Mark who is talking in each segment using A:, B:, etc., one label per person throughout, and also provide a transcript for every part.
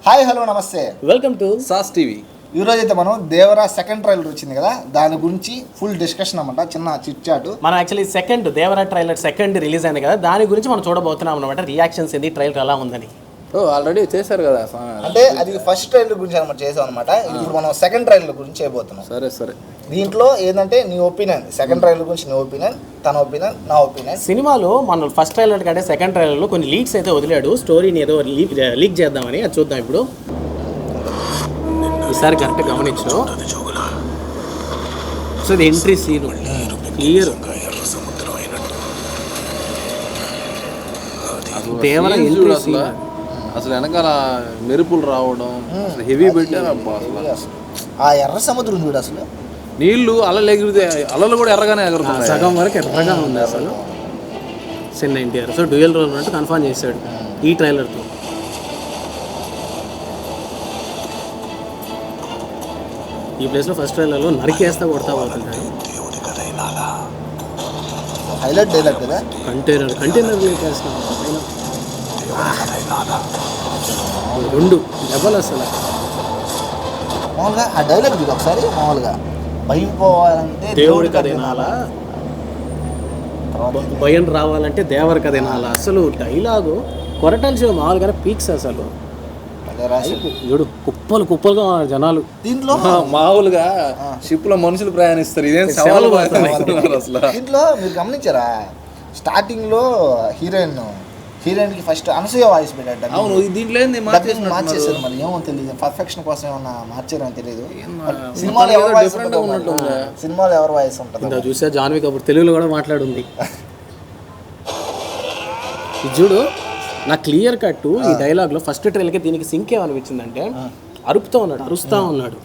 A: Hi hello నమస్తే,
B: welcome to
C: sauce TV.
A: ఈరోజు అయితే మనం దేవరా సెకండ్ ట్రైలర్ వచ్చింది కదా, దాని గురించి ఫుల్ డిస్కషన్ అన్నమాట. చిన్న చిట్ చాట్.
B: మనం actually Devara trailer second release అయింది కదా, దాని గురించి మనం చూడబోతున్నాం అనమాట. రియాక్షన్స్ ఏంది, ట్రైలర్ ఎలా ఉందని.
C: ఆల్రెడీ చేశారు కదా,
A: అంటే అది ఫస్ట్ ట్రైలర్ గురించి అనమాట చేసాం అనమాట. ఇప్పుడు మనం సెకండ్ ట్రైలర్ గురించి చేయబోతున్నాం.
C: సరే
A: దీంట్లో ఏంటంటే నీ ఒపీనియన్, సెకండ్ ట్రైలర్ గురించి నీ ఒపీనియన్, తన ఒపీనియన్, నా ఒపీనియన్.
B: సినిమాలో మన ఫస్ట్ ట్రైలర్ కంటే సెకండ్ ట్రైలర్లో కొన్ని లీక్స్ అయితే వదిలాడు, స్టోరీని ఏదో లీక్ చేద్దామని. అది చూద్దాం ఇప్పుడు. ఈసారి కరెక్ట్ గమనించు. సో ఇది ఎంట్రీ సీన్ క్లియర్. దేవర ఎంట్రీ సీన్
C: అసలు వెనకాల మెరుపులు రావడం, హెవీ పెట్టారు అబ్బా. అసలు
A: ఆ ఎర్ర సముద్రం చూడు, అసలు
C: నీళ్లు అలలు ఎగిరితే అలలు కూడా ఎర్రగానే ఎగురుతున్నాయి.
B: సగం వరకు ఎర్రగా ఉంది అసలు. చిన్న ఎన్టీఆర్ సో డ్యూయల్ రోల్ అన్నట్టు కన్ఫర్మ్ చేశాడు ఈ ట్రైలర్తో. ఈ ప్లేస్లో ఫస్ట్ ట్రైలర్లో నరికేస్తా కొడతా పోతుంటాడు.
A: హైలైట్ డైలాగ్ కదా,
B: కంటైనర్ లేకేస్తాం రెండు డబల్ అసలు.
A: మామూలుగా ఆ డైలాగ్ చూడు ఒకసారి. మామూలుగా భయం పోవాలంటే
B: దేవుడి కథ వినాలా, భయం రావాలంటే దేవరి కథ వినాలా. అసలు డైలాగు కొరటాల్సి మామూలుగానే పీక్స్ అసలు. చూడు కుప్పలు కుప్పలుగా జనాలు.
A: దీంట్లో
C: మామూలుగా షిప్ లో మనుషులు ప్రయాణిస్తారు, ఇదేం సవాలు అసలు.
A: దీంట్లో మీరు గమనించారా, స్టార్టింగ్ లో హీరోయిన్ కి ఫస్ట్ అనసూయ వాయిస్ పెట్టాడు.
C: అవును, దీంట్లో
A: మార్చేసారు. మరి ఏమో తెలియదు, పర్ఫెక్షన్ కోసం ఏమన్నా మార్చారో తెలియదు. సినిమాలో ఎవరు వాయిస్ ఉంటుంది
B: చూసా. జాన్వీ కపూర్ తెలుగులో కూడా మాట్లాడుంది. చూడు నా క్లియర్ కట్ ఈ డైలాగ్ లో ఫస్ట్ ట్రైలర్కి దీనికి సింక్ ఏమనిపించిందంటే, అరుపుతా ఉన్నాడు.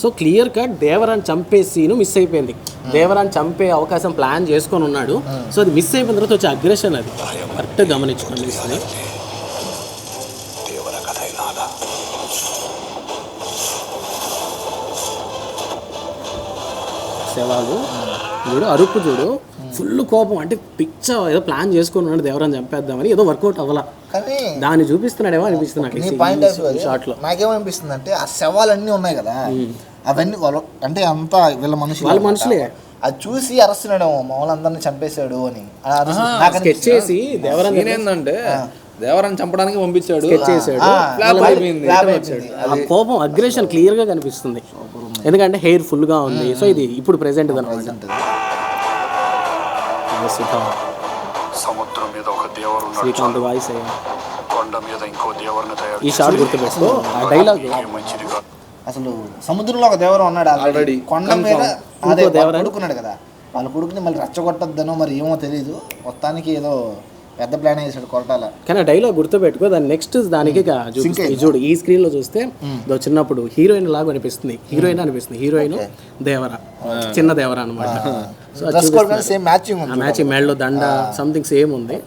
B: సో క్లియర్ కట్ దేవరాన్ని చంపే సీను మిస్ అయిపోయింది. దేవరాన్ని చంపే అవకాశం ప్లాన్ చేసుకొని ఉన్నాడు. సో అది మిస్ అయిపోయిన తర్వాత వచ్చే అగ్రెషన్ అది కరెక్ట్ గమనించుకోండి. శవాలు చూడు, అరుపు చూడు, ఫుల్ కోపం. అంటే పిక్చర్ ఏదో ప్లాన్ చేసుకుని ఉన్నాడు దేవరాన్ని చంపేద్దామని, ఏదో వర్కౌట్ అవ్వాల.
A: కానీ
B: దాన్ని చూపిస్తున్నాడేమో అనిపిస్తుంది షార్ట్ లో.
A: నాకేమనిపిస్తుంది అంటే, ఆ శవాలన్నీ ఉన్నాయి కదా, అవన్నీ వాళ్ళు అంటే అంతా వీళ్ళ
B: వాళ్ళ మనుషులే.
A: అది చూసి అరుస్తున్నాడేమో, మామూలు అందరిని చంపేశాడు అని
B: స్కెచ్ చేసి దేవరాన్ని
C: ఏంటంటే దేవరాన్ని చంపడానికి పంపించాడు,
B: చేసాడు.
A: ఆ
B: కోపం అగ్రెషన్ క్లియర్ గా కనిపిస్తుంది, ఎందుకంటే హెయిర్ ఫుల్ గా ఉంది. సో ఇది ఇప్పుడు ప్రెసెంట్
D: సముద్రం మీద ఒక దేవుడు
B: శ్రీకాంత్ వాయిస్
D: కొండ మీద ఇంకో దేవుడిని తయారు.
B: ఈ షాట్ గుర్తుపెట్టుకో. ఆ డైలాగ్
A: అసలు సముద్రంలో ఒక దేవరం ఉన్నాడు ఆల్రెడీ. కొండ మీద కొడుకున్నాడు కదా, వాళ్ళ కొడుకుని మళ్ళీ రెచ్చగొట్టద్దనో మరి ఏమో తెలియదు. మొత్తానికి ఏదో పెద్ద ప్లాన్ వేసాడు కొరటాల.
B: కానీ ఆ డైలాగ్ గుర్తుపెట్టుకో. దాని నెక్స్ట్ దానికి చూడు, ఈ స్క్రీన్ లో చూస్తే చిన్నప్పుడు హీరోయిన్ లాగా అనిపిస్తుంది. హీరోయిన్ దేవరా, చిన్న దేవరా అనమాట. మ్యాచింగ్ మెడలో దండ సంథింగ్ సేమ్ ఉంది.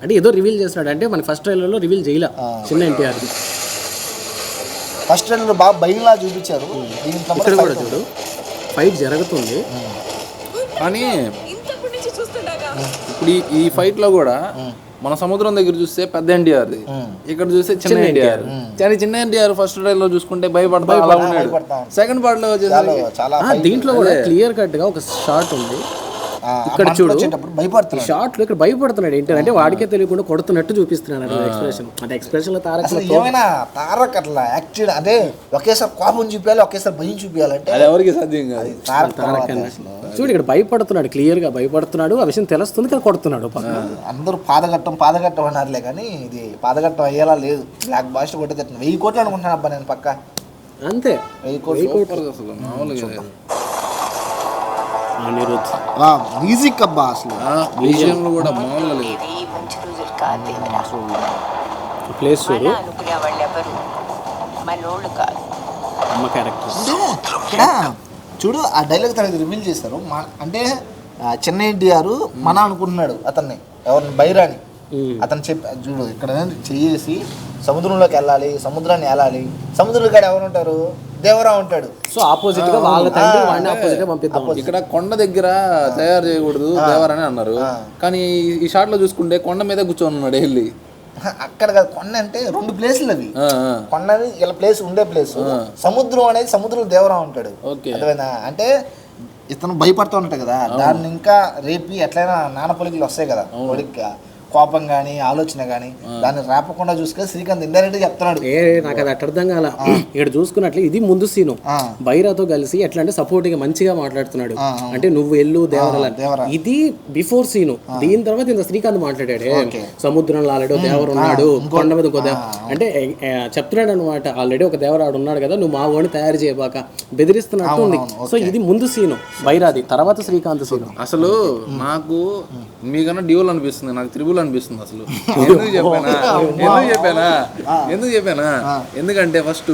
B: అంటే ఏదో రివీల్ చేస్తున్నాడు. అంటే మన ఫస్ట్ ట్రైలర్ లో రివీల్ చేయలే చిన్న ఎన్టీఆర్.
A: ఫస్ట్ ట్రైలర్ బాగా భయంలా చూపించారు.
B: ఇక్కడ కూడా చూడు ఫైట్ జరుగుతుంది.
C: కానీ ఇప్పుడు ఈ ఫైట్ లో కూడా మన సముద్రం దగ్గర చూస్తే పెద్ద ఎన్టీఆర్, ఇక్కడ చూస్తే చిన్న ఎన్టీఆర్. కానీ చిన్న ఎన్టీఆర్ ఫస్ట్ ట్రైలర్ లో చూసుకుంటే భయపడతా అలా ఉన్నాడు. సెకండ్ పార్ట్ లో
B: దీంట్లో కూడా క్లియర్ కట్ గా ఒక షాట్ ఉంది. ఇక్కడ చూడు షాట్ లో ఇక్కడ భయపడుతున్నాడు ఏంటంటే, వాడికే తెలియకుండా కొడుతున్నట్టు చూపిస్తున్నాడు ఎక్స్ప్రెషన్. అంటే ఎక్స్ప్రెషన్ లో
A: తారక్ అట్లా యాక్చువల్ అంటే ఒకేసారి కోపం చూపించాలి, ఒకేసారి భయం చూపించాలంటే
C: అది ఎవరికి సాధ్యం కాదు.
B: చూడు ఇక్కడ భయపడుతున్నాడు, క్లియర్ గా భయపడుతున్నాడు. ఆ విషయం తెలుస్తుంది కానీ కొడుతున్నాడు.
A: అందరూ పాదఘట్టం అన్నారులే, కానీ ఇది పాదఘట్టం అయ్యేలా లేదు. బ్లాక్ బాస్ట్ కొట్టేటట్టు 1000 కోట్లు అనుకుంటున్నాను అబ్బా నేను పక్క.
B: అంతే
A: 1000 కోట్లు
C: అసలు మామూలుగా.
A: మ్యూజిక్ అబ్బా అసలు
C: విజయంలో కూడా మామూలుగా లేదు.
B: ప్లేస్ చూడు, అమ్మ క్యారెక్టర్
A: చూడు. ఆ డైలాగ్ తనకి రివీల్ చేస్తారు. అంటే చిన్న ఎన్టీఆర్ మన అనుకుంటున్నాడు అతన్ని, ఎవరిని బైరాని. అతను చూడు ఇక్కడ చెయ్యేసి సముద్రంలోకి వెళ్ళాలి, సముద్రాన్ని వెళ్ళాలి. సముద్రం కాడ ఎవరు ఉంటారు, దేవరా ఉంటాడు.
B: సో ఆపోజిట్ గా వాళ్ళ తండ్రి వాడిని ఆపోజిట్ గా పంపిద్దాం.
C: ఇక్కడ కొండ దగ్గర తయారు చేయకూడదు దేవరా అని అన్నారు. కానీ ఈ షాట్ లో చూసుకుంటే కొండ మీద కూర్చొని ఉన్నాడు వెళ్ళి.
A: అక్కడ కాదు, కొండ అంటే 2 ప్లేసులు అవి. కొండ అనేది ఇలా ప్లేస్ ఉండే ప్లేస్, సముద్రం అనేది సముద్రం దేవరా ఉంటాడు. అర్థమైనా? అంటే ఇతను భయపడుతూ ఉంటాడు కదా, దాన్ని ఇంకా రేపి ఎట్లయినా నానపొలికలు వస్తాయి కదా కొడుకు, కోపం కానీ ఆలోచన కానీ దాన్ని రాపకుండా చూసుకొని శ్రీకాంత్ ఇండైరెక్ట్ చెప్తున్నాడు.
B: నాకు అది అర్థం కాల. ఇక్కడ చూసుకున్నట్లు ఇది ముందు సీను బైరాతో కలిసి ఎట్లా అంటే సపోర్ట్ గా మంచిగా మాట్లాడుతున్నాడు, అంటే నువ్వు ఎల్లు దేవర. ఇది బిఫోర్ సీను. దీని తర్వాత ఇంత శ్రీకాంత్ మాట్లాడాడే, సముద్రంలో ఆల్రెడీ దేవరు ఉన్నాడు, కొండ మీద ఒక అంటే చెప్తున్నాడు అనమాట, ఆల్రెడీ ఒక దేవరాడు ఉన్నాడు కదా, నువ్వు మా వాడిని తయారు చేయబాక బెదిరిస్తున్నట్టు ఉంది. సో ఇది ముందు సీను బైరాది, తర్వాత శ్రీకాంత్ సీను.
C: అసలు నాకు మీకన్నా డ్యూల్ అనిపిస్తుంది, నాకు త్రిబుల్ అనిపిస్తుంది. అసలు ఎందుకు చెప్పానా ఎందుకంటే ఫస్ట్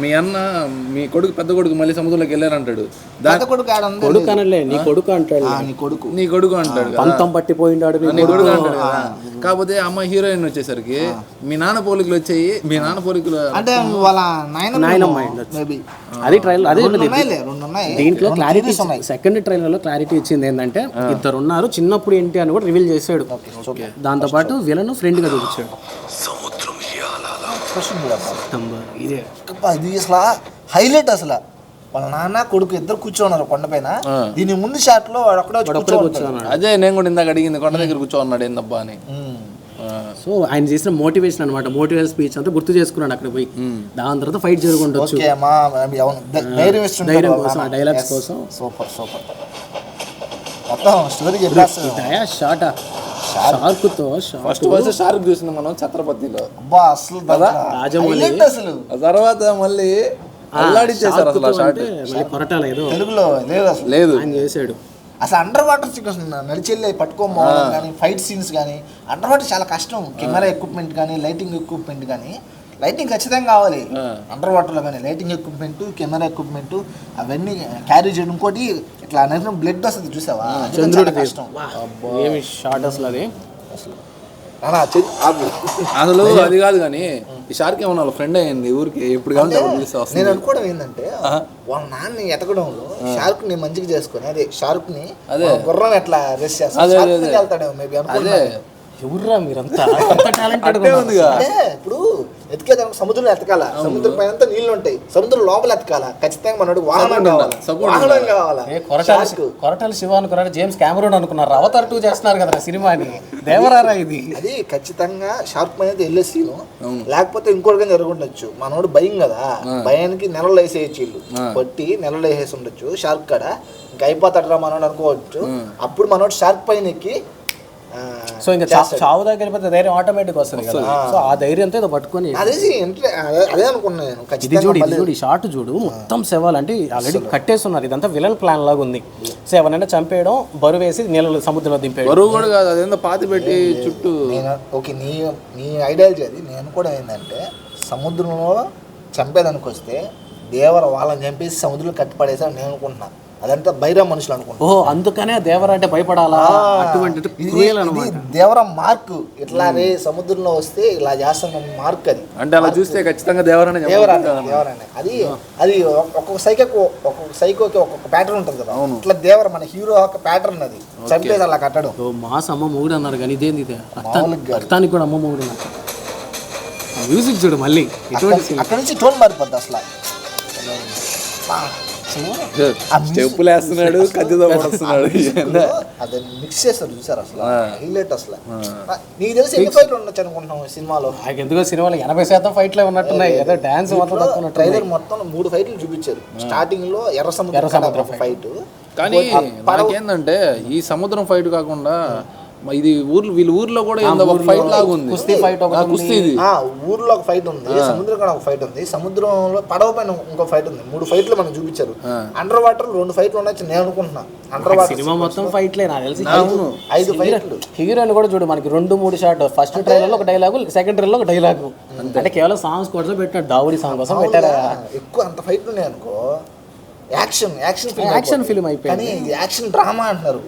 C: మీ అన్న మీ కొడుకు పెద్ద కొడుకు మళ్ళీ సముద్రంలోకి వెళ్ళారంటాడు,
B: కొడుకు అనలే నీ కొడుకు అంటాడు,
C: నీ కొడుకు అంటాడు,
B: పంతం పట్టిపోయినాడు
C: నీ కొడుకు అంటాడు కదా. కాకపోతే అమ్మ హీరోయిన్ వచ్చేసరికి మీ నాన్న పోలికలు వచ్చాయి, మీ నాన్న పోలికలు
A: అంటే వాళ్ళ నాయనమ్మ.
B: అది ట్రైలర్, అదే దీంట్లో క్లారిటీ. సెకండ్ ట్రైలర్ లో క్లారిటీ ఇచ్చింది ఏంటంటే ఇద్దరు ఉన్నారు, చిన్నప్పుడు ఏంటి అని కూడా రివీల్ చేశాడు. దాంతో పాటు వీళ్ళను ఫ్రెండ్ గా చూపించాడు.
A: ఇది అసలు హైలైట్. అసలు వాళ్ళ నాన్న కొడుకు ఇద్దరు కూర్చోన్నారు కొండపైన, దీని ముందు షాట్ లో వాడు ఒక్కడే కూర్చోన్నాడు.
C: అదే నేను కూడా ఇందాక అడిగింది, కొండ దగ్గర కూర్చోన్నాడు ఏందబ్బా అని.
B: సో ఆయన చేసిన మోటివేషన్ అనమాట, మోటివేషన్ స్పీచ్ అంతా గుర్తు చేసుకున్నాడు అక్కడ పోయి. దాని తర్వాత ఫైట్ జరుగుండొచ్చు, ధైర్యం కోసం, డైలాగ్స్ కోసం.
A: సూపర్ సూపర్ మొత్తం స్టోరీ చెప్పేస్తాడు.
B: షార్ట్ షార్క్ తో
C: ఫస్ట్ షార్క్ చూసింది మనం ఛత్రపతిలో.
A: అబ్బా అసలు
B: రాజమౌళి
A: అసలు
C: తర్వాత మళ్ళీ అల్లాడిచ్చేసారు అసలు ఆ షాట్.
B: కొరటాల ఏదో
A: తెలుగులో లేదు అసలు,
C: లేదు
B: ఆయన చేశాడు.
A: అసలు అండర్ వాటర్ సీక్వెన్స్ నడిచెళ్ళి పట్టుకోమోవడం కానీ, ఫైట్ సీన్స్ కానీ, అండర్ వాటర్ చాలా కష్టం. కెమెరా ఎక్విప్మెంట్ కానీ, లైటింగ్ ఎక్విప్మెంట్ కానీ, లైటింగ్ ఖచ్చితంగా కావాలి అండర్ వాటర్లో కానీ. లైటింగ్ ఎక్విప్మెంట్, కెమెరా ఎక్విప్మెంట్ అవన్నీ క్యారీ చేయడం. ఇంకోటి ఇట్లా అనేది బ్లడ్ వస్తుంది చూసావా,
B: చంద్రుడి
A: కష్టం.
B: ఏమి షార్ట్ అసలు అది
C: అసలు అది కాదు కానీ ఈ షార్క్ ఏమన్నా ఫ్రెండ్ అయ్యింది ఊరికి ఎప్పుడు కావాలి
A: నేను అనుకోవడం ఏంటంటే వాళ్ళ నాన్న ఎతకడంలో షార్క్ ని మంచిగా చేసుకుని, అదే షార్క్ ని గుర్రం ఎట్లా రెస్ట్ చేస్తాడు వెళ్తాడేమో మేబీ అనుకుంటా.
B: ఎవర్రా మీరంతా
A: ఇప్పుడు ఎతికేదానికి సముద్రంలో ఎతకాల, సముద్రం పైన నీళ్లు ఉంటాయి, సముద్రం లోపల ఎతకాల, ఖచ్చితంగా మనోడు వాహనం కావాలా.
B: కొరటాల శివ అనుకున్నారు, జేమ్స్ కెమెరూన్ అనుకున్నారు, అవతార్ 2 చేస్తున్నారు కదా సినిమాని, దేవరారా ఇది.
A: అది ఖచ్చితంగా షార్క్ పైన వెళ్ళే సీను, లేకపోతే ఇంకోటిగా జరుగుండొచ్చు. మనోడు భయం కదా, భయానికి నెలలో వేసేయచ్చు, వీళ్ళు కొట్టి నెలలో వేసేసి ఉండొచ్చు షార్క్ కాడ, ఇంకా అయిపోతాడు మనోడు అనుకోవచ్చు. అప్పుడు మనోడు షార్క్ పైన ఎక్కి
B: సో ఇంకా చావు దగ్గర వెళ్ళిపోతే ధైర్యం ఆటోమేటిక్ వస్తుంది కదా. సో ఆ ధైర్యంతో ఏదో పట్టుకొని
A: అదే అనుకున్నాను.
B: ఇది చూడు ఈ షార్ట్ చూడు, మొత్తం శవాలు అంటే ఆల్రెడీ కట్టేస్తున్నారు. ఇదంతా విలన్ ప్లాన్ లాగా ఉంది. సో ఎవరైనా చంపేయడం, బరువు వేసి నీళ్ళ సముద్రంలో దింపేయడం.
C: బరువు కూడా కాదు, అదేందో పాతి పెట్టి చుట్టూ.
A: ఓకే, నీ ఐడియాలజీ అది. నేను కూడా ఏంటంటే సముద్రంలో చంపేదానికి వస్తే దేవర వాళ్ళని చంపేసి సముద్రంలో కట్టిపడేసాను నేను అనుకుంటున్నాను. అదంతా బైరా మనుషులు అనుకుంటా.
B: అందుకనే దేవర అంటే భయపడాలా, అటువంటి
A: దేవర మార్క్ ఇట్లా రే సముద్రంలో వస్తే ఇలా చేస్తాను మార్క్. అది
C: అంటే అలా చూస్తే ఖచ్చితంగా దేవరనే.
A: అది అది ఒక్కొక్క సైకోకి ఒక్కొక్క ప్యాటర్న్ ఉంటుంది కదా, ఇట్లా దేవర మన హీరో ఒక ప్యాటర్న్, అది చంపేది అలా కట్టడం.
B: మాస్ అమ్మ మొగుడు అన్నారు కానీ ఇదేంది అర్థానికి కూడా అమ్మ మొగుడు అన్నారు. మ్యూజిక్ చూడు మళ్ళీ
A: అక్కడ నుంచి టోన్ మారిపోద్ది అసలు.
C: స్టెప్పులు వేస్తున్నాడు, కత్తితో పడుతున్నాడు,
A: అదే మిక్స్ చేస్తారు చూసారు అసలు, హైలైట్ అసలు. నీకు తెలిసి ఎన్ని ఫైట్లు ఉండొచ్చు అనుకుంటున్నాం సినిమాలో?
B: నాకు ఎందుకో సినిమాలో 80% ఫైట్లే ఉన్నట్టున్నాయి, ఏదో డాన్స్ మాత్రం.
A: ట్రైలర్ మొత్తం 3 ఫైట్లు చూపించారు. స్టార్టింగ్ లో ఎర్ర సముద్రం ఫైట్,
C: కానీ నాకేందంటే ఈ సముద్రం ఫైట్ కాకుండా ఇది వీళ్ళ ఊర్లో కూడా ఒక ఫైట్ లాగా ఉంది.
B: కుస్తీ ఫైట్,
A: ఊర్లో ఒక ఫైట్ ఉంది, సముద్రం కూడా ఒక ఫైట్ ఉంది, సముద్రంలో పడవ పైన ఇంకో ఫైట్ ఉంది. 3 ఫైట్లు మనకు చూపించారు. అండర్ వాటర్ 2 ఫైట్లు ఉండొచ్చు నేను అనుకుంటున్నా. అండర్ వాటర్
B: సినిమా మొత్తం ఫైట్లే నాకు తెలిసి
A: 5 ఫైట్లు.
B: హీరోయిన్ కూడా చూడు మనకి 2-3 షాట్. ఫస్ట్ ట్రైలర్ లో ఒక డైలాగు, సెకండ్ ట్రైలర్ లో ఒక డైలాగు. అంటే కేవలం సాంగ్స్ కోసం పెట్టాడు, దావుడి సాంగ్ కోసం పెట్టారా.
A: ఎక్కువ అంత ఫైట్లు ఉన్నాయి అనుకో, యాక్షన్ ఫిల్మ్ అయిపోయింది. కానీ యాక్షన్ డ్రామా అంటున్నారు,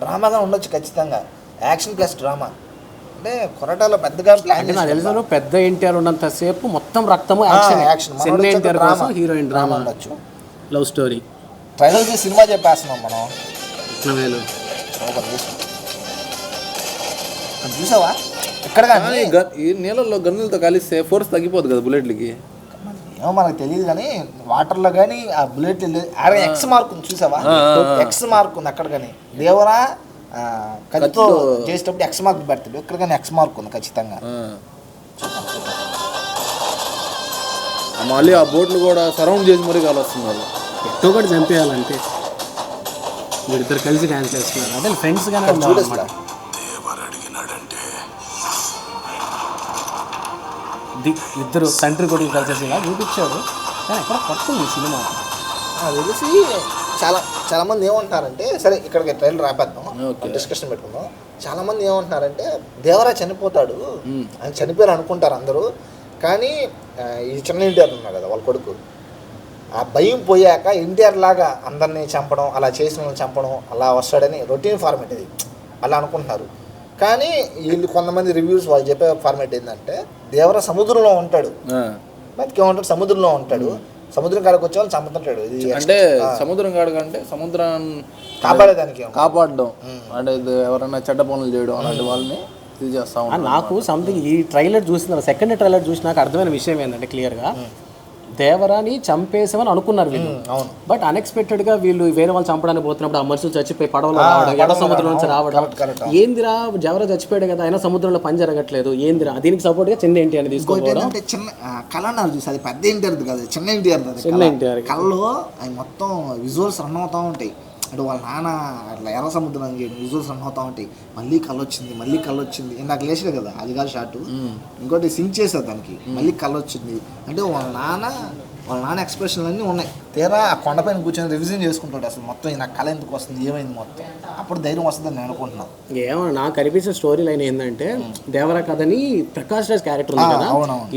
A: డ్రామాగా ఉండొచ్చు ఖచ్చితంగా. యాక్షన్ ప్లస్ డ్రామా అంటే కొరటాలో పెద్దగా ప్లాన్.
B: నాకు తెలిసిన పెద్ద ఎన్టీఆర్ ఉన్నంత సేపు మొత్తం రక్తము యాక్షన్. చిన్న ఎన్టీఆర్ కోసం హీరోయిన్ డ్రామా ఉండొచ్చు, లవ్ స్టోరీ.
A: ట్రైలర్ సినిమా చెప్పేస్తున్నాం మనం.
B: చూసావా
A: ఇక్కడ కానీ
C: కానీ ఈ నీళ్ళల్లో గన్నులతో కలిస్తే ఫోర్స్ తగ్గిపోదు కదా బుల్లెట్లకి.
A: ఏమో మనకు తెలియదు కానీ వాటర్లో కానీ ఆ బుల్లెట్ అరే ఎక్స్ మార్క్ ఉంది చూసావా, ఎక్స్ మార్క్ ఉంది అక్కడ కానీ. దేవరా కత్తితో చేసేటప్పుడు ఎక్స్ మార్క్ పెడతాడు, ఇక్కడ కానీ ఎక్స్ మార్క్ ఉంది ఖచ్చితంగా.
C: మళ్ళీ ఆ బోట్లు కూడా సరౌండ్ చేసి మరీ కాలుస్తున్నారు.
B: ఎట్టో కూడా చంపేయాలంటే వీళ్ళిద్దరు కలిసి డ్యాన్స్ చేస్తున్నారు. అదే ఫ్రెండ్స్ గానే ఉన్నారు అన్నమాట.
D: దేవర్ అడిగినాడంటే
B: ఇద్దరు తండ్రి కొడుకు కలిసేసి ఇలా చూపించాడు, కానీ ఎక్కడ పడుతుంది సినిమా.
A: అది తెలిసి చాలా మంది ఏమంటున్నారంటే, సరే ఇక్కడికి ట్రైలర్ రాపేద్దాం, డిస్కషన్ పెట్టుకుందాం. చాలా మంది ఏమంటున్నారంటే దేవరా చనిపోతాడు అని చనిపోయారు అనుకుంటారు అందరూ, కానీ ఈ చిన్న ఎన్టీఆర్ ఉన్నారు కదా వాళ్ళ కొడుకు, ఆ భయం పోయాక ఎన్టీఆర్ లాగా అందరినీ చంపడం, అలా చేసిన వాళ్ళని చంపడం, అలా వస్తాడని రొటీన్ ఫార్మేట్ ఇది అలా అనుకుంటున్నారు. కానీ వీళ్ళు కొంతమంది రివ్యూస్ వాళ్ళు చెప్పే ఫార్మేట్ ఏంటంటే దేవరా సముద్రంలో ఉంటాడు, బతికే ఉంటాడు, సముద్రంలో ఉంటాడు, సముద్రం కాడకు వచ్చే వాళ్ళు చంపుతుంటాడు. ఇది
C: అంటే సముద్రం కాడకంటే సముద్రాన్ని
A: కాపాడేదానికి
C: కాపాడడం, అంటే ఎవరైనా చెడ్డ పనులు చేయడం అలాంటి వాళ్ళని ఇది చేస్తా ఉంటారు.
B: నాకు సంథింగ్ ఈ ట్రైలర్ చూసిన సెకండ్ ట్రైలర్ చూసి నాకు అర్థమైన విషయం ఏంటంటే క్లియర్గా దేవరాని చంపేసామని అనుకున్నారు వీళ్ళు. బట్ అన్ఎక్స్పెక్టెడ్ గా వీళ్ళు వేరే వాళ్ళు చంపడానికి పోతున్నప్పుడు ఆ మనుషులు చచ్చిపోయి పడవలో రావడం, ఎర్ర సముద్రం నుంచి రావడం, ఏందిరా దేవరా చచ్చిపోయాడు కదా అయినా సముద్రంలో పని జరగట్లేదు ఏందిరా, దీనికి సపోర్ట్ గా చిన్న ఎన్టీఆర్ తీసుకోవడం.
A: చిన్న కళ అన్నారు చూసి, అది పెద్ద ఎన్టీఆర్ కాదు, చిన్న ఎన్టీఆర్ కళలో అవి మొత్తం విజువల్స్ రన్ అవుతూ ఉంటాయి. అంటే వాళ్ళ నాన్న అట్లా ఎర్ర సముద్రం విజువల్స్ రన్ అవుతూ ఉంటాయి. మళ్ళీ కళ్ళు వచ్చింది నాకు లేచాడు కదా, అది కాదు షార్ట్. ఇంకోటి సింక్ చేశారు దానికి, మళ్ళీ కళ్ళు వచ్చింది అంటే వాళ్ళ నాన్న ఎక్స్ప్రెషన్లు అన్నీ ఉన్నాయి. తీరా ఆ కొండపైన కూర్చొని రివిజన్ చేసుకుంటాడు అసలు మొత్తం నాకు కళ ఎందుకు వస్తుంది, ఏమైంది మొత్తం, అప్పుడు ధైర్యం వస్తుందని నేను అనుకుంటున్నాను.
B: ఏమన్నా నాకు కనిపించిన స్టోరీ లైన్ ఏంటంటే దేవరా కథని ప్రకాష్ రాజ్ క్యారెక్టర్ ఉంది కదా,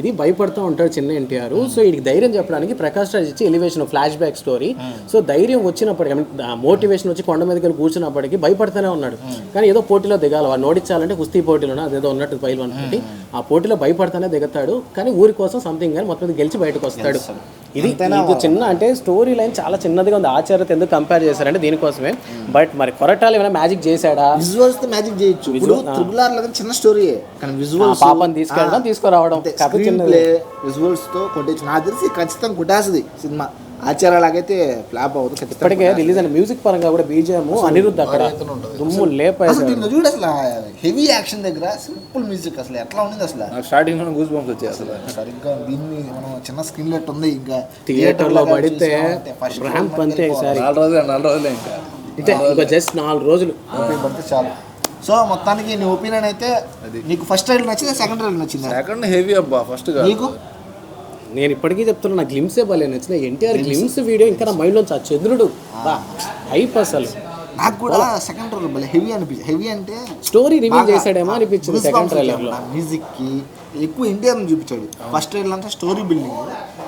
B: ఇది భయపడుతూ ఉంటాడు చిన్న ఎన్టీఆర్. సో వీడికి ధైర్యం చెప్పడానికి ప్రకాష్ రాజ్ ఇచ్చి elevation flash back story. So ధైర్యం వచ్చినప్పటికీ మోటివేషన్ వచ్చి కొండ మీదకి కూర్చున్నప్పటికీ భయపడుతూనే ఉన్నాడు. కానీ ఏదో పోటీలో దిగాలి, వాడు నోడించాలంటే కుస్తీ పోటీలోనే అదేదో ఉన్నట్టు పైలు అనుకుంటే ఆ పోటీలో భయపడుతూనే దిగుతాడు. కానీ ఊరి కోసం సంథింగ్ కానీ మొత్తం గెలిచి బయటకు వస్తాడు. ఇది చిన్న అంటే స్టోరీ లైన్ చాలా చిన్నదిగా ఉంది. ఆచార్యత ఎందుకు కంపేర్ చేశారంటే దీనికోసమే. బట్ మరి కొరటాలు ఏమైనా మ్యాజిక్ చేశాడా?
A: విజువల్స్ తో మ్యాజిక్ చేయొచ్చు. చిన్న స్టోరీ కానీ విజువల్స్
B: పాపని తీసుకెళ్ళడం తీసుకురావడం
A: విజువల్స్ తో కొట్టేచ్చు. నాకు తెలిసి ఖచ్చితంగా కొట్టేస్తుంది సినిమా. ఆచారాలాగైతే ఫ్లాప్ అవుతుంది.
B: ఇప్పటికే రిలీజ్ అయిన మ్యూజిక్ పరంగా కూడా బీజిఎం అనిరుద్ధ్ అక్కడ దుమ్ము లేపేసాడు.
A: చూడు అసలు హెవీ యాక్షన్ దగ్గర సింపుల్ మ్యూజిక్ అసలు ఎట్లా ఉంది అసలు.
C: స్టార్టింగ్ లో గూస్ బంప్స్ వచ్చాయి అసలు.
A: సరిగ్గా దీన్ని మనం చిన్న స్క్రీన్ లెట్ ఉంది, ఇంకా
B: థియేటర్ లో పడితే ర్యాంప్ అంతే. ఈసారి
C: 4 రోజులే
B: ఇంకా జస్ట్ 4 రోజులు
A: పడితే చాలు. సో మొత్తానికి నీ ఒపీనియన్ అయితే నీకు ఫస్ట్ ట్రైలర్ నచ్చిందా సెకండ్ ట్రైలర్ నచ్చిందా?
C: సెకండ్ హెవీ అబ్బా, ఫస్ట్
A: నీకు?
B: నేను ఇప్పటికీ చెప్తున్నా నా గ్లిమ్సే భలే నచ్చిన. ఎన్టీఆర్ గ్లిమ్స్ వీడియో ఇంకా నా మైండ్ నుంచి ఆ చంద్రుడు హైప్ అసలు.
A: నాకు కూడా సెకండ్ ట్రైలర్ భలే హెవీ అనిపించింది. హెవీ అంటే
B: స్టోరీ రివీల్ చేశాడేమో అనిపించింది సెకండ్ ట్రైలర్ లో.
A: మ్యూజిక్ కి ఎక్కువ ఎన్టీఆర్ చూపించాడు. ఫస్ట్ ట్రైలర్ అంతా స్టోరీ బిల్డింగ్,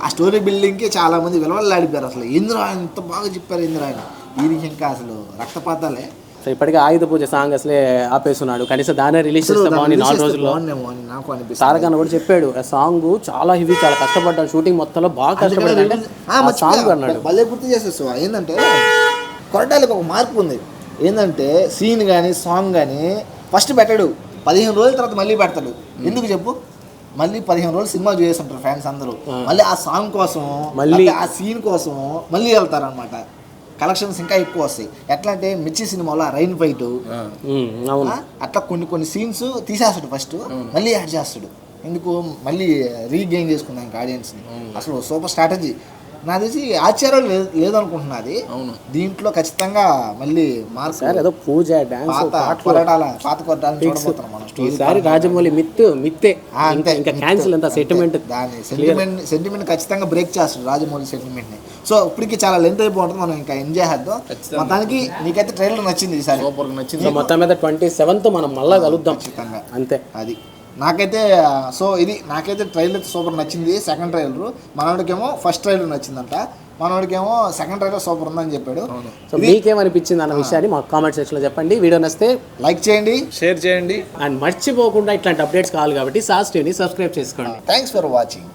A: ఆ స్టోరీ బిల్డింగ్ కి చాలా మంది విలువలాడిపోయారు. అసలు ఇంద్ర ఎంత బాగా చెప్పారు ఇంద్ర ఆయన. దీనికి ఇంకా అసలు రక్తపాతాలే.
B: సో ఇప్పటికే ఆయుధ పూజ సాంగ్ అసలే ఆపేస్తున్నాడు, కనీసం దానే రిలీజ్ చేస్తే బాగుంది 4 రోజుల్లో. తారక్ అన్న కూడా చెప్పాడు ఆ సాంగ్ చాలా హెవీ, చాలా కష్టపడ్డాడు షూటింగ్ మొత్తంలో, బాగా కష్టపడ్డాడు సాంగ్ అన్నాడు.
A: భలే గుర్తు చేసేస్తావు. ఏంటంటే కొరటాలకు ఒక మార్పు ఉంది. ఏంటంటే సీన్ కానీ సాంగ్ కానీ ఫస్ట్ పెట్టాడు, 15 రోజుల తర్వాత మళ్ళీ పెడతాడు. ఎందుకు చెప్పు? మళ్ళీ 15 రోజులు సినిమా చూసేస్తుంటారు ఫ్యాన్స్ అందరూ, మళ్ళీ ఆ సాంగ్ కోసం మళ్ళీ ఆ సీన్ కోసం మళ్ళీ వెళ్తారు అనమాట. కలెక్షన్స్ ఇంకా ఎక్కువ వస్తాయి. ఎట్లా అంటే మిర్చి సినిమాలో రైన్ ఫైట్ అట్లా కొన్ని సీన్స్ తీసేస్తాడు, ఫస్ట్ మళ్ళీ యాడ్ చేస్తాడు. ఎందుకు? మళ్ళీ రీగెయిన్ చేసుకున్నాను ఆడియన్స్ని. అసలు సూపర్ స్ట్రాటజీ. నాకు తెలిసి ఆశ్చర్యం లేదనుకుంటున్నది. దీంట్లో ఖచ్చితంగా మళ్ళీ
B: ఏదో పూజ ఈసారి రాజమౌళి మిత్తే ఇంకా క్యాన్సిల్ అంత సెంటిమెంట్,
A: దాని సెంటిమెంట్ ఖచ్చితంగా బ్రేక్ చేస్తాడు రాజమౌళి సెంటిమెంట్ ని. సో ఇప్పటికి చాలా లెంత్ అయిపోతుంది, మనం ఇంకా ఎంజాయ్ చేద్దాం. మొత్తానికి నీకైతే ట్రైలర్ నచ్చింది, ఈసారి
B: నచ్చింది. మొత్తం మీద 27th మనం మళ్ళా కలుద్దాం ఖచ్చితంగా, అంతే.
A: అది నాకైతే. సో ఇది నాకైతే ట్రైలర్ సూపర్ నచ్చింది. సెకండ్ ట్రైలర్ మనోడికేమో ఫస్ట్ ట్రైలర్ నచ్చిందంట, మనోడికేమో సెకండ్ ట్రైలర్ సూపర్ ఉందని చెప్పాడు.
B: సో మీకేమనిపించింది అన్న విషయాన్ని మాకు కామెంట్ సెక్షన్లో చెప్పండి. వీడియో నచ్చితే
A: లైక్ చేయండి,
C: షేర్ చేయండి,
B: అండ్ మర్చిపోకుండా ఇట్లాంటి అప్డేట్స్ కావాలి కాబట్టి సాస్ టీవీని సబ్స్క్రైబ్ చేసుకోండి.
A: Thanks for watching.